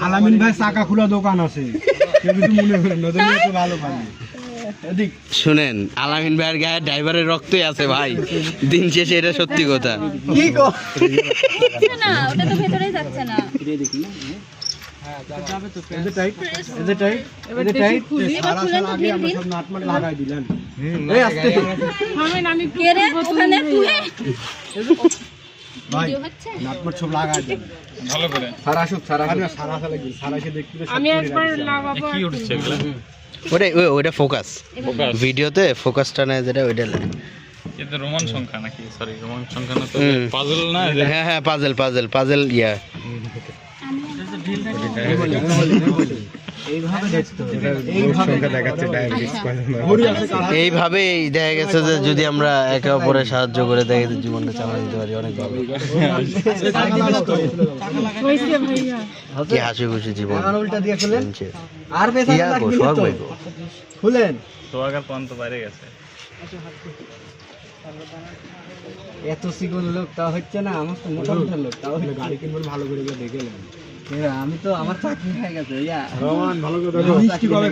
আলামিন ভাই চাকা খোলা দোকান আছে, কেউ কিছু মনে করেন না, তুমি একটু ভালো পাবে। শুনেন, আলামিন ভাইয়ের গায়ে ড্রাইভারের রক্তই আছে ভাই, দিন শেষে এটা সত্যি কথা। কি গো না, ওটা তো ভেতরেই যাচ্ছে না। কে রে ওখানে তুই? ভিডিও হচ্ছে? আমি একবার লাগাবো। ওটা ফোকাস, ভিডিওতে ফোকাসটা নেয় যেটা, ওইটা নেয়। এটা রোমান সংখ্যা নাকি? সরি, রোমান সংখ্যা না তো, পাজল না? হ্যাঁ হ্যাঁ, পাজল ইয়া। এইভাবেই দেখা গেছে যে যদি আমরা একে অপরের সাহায্য করে দেখি জীবনটা চালা দিতে পারি, অনেক ভালো। কি হাসি খুশি জীবন। খুলেন সোয়াগার পর্যন্ত বাইরে গেছে। এত সিগুন লোক তা হচ্ছে না, আমার তো মোটা মোটা লোক তাও গাড়ি কিনবেন ভালো করে দেখে নেন। আমি তো আমার চাকরি হয়ে গেছে, রমান ভালো করে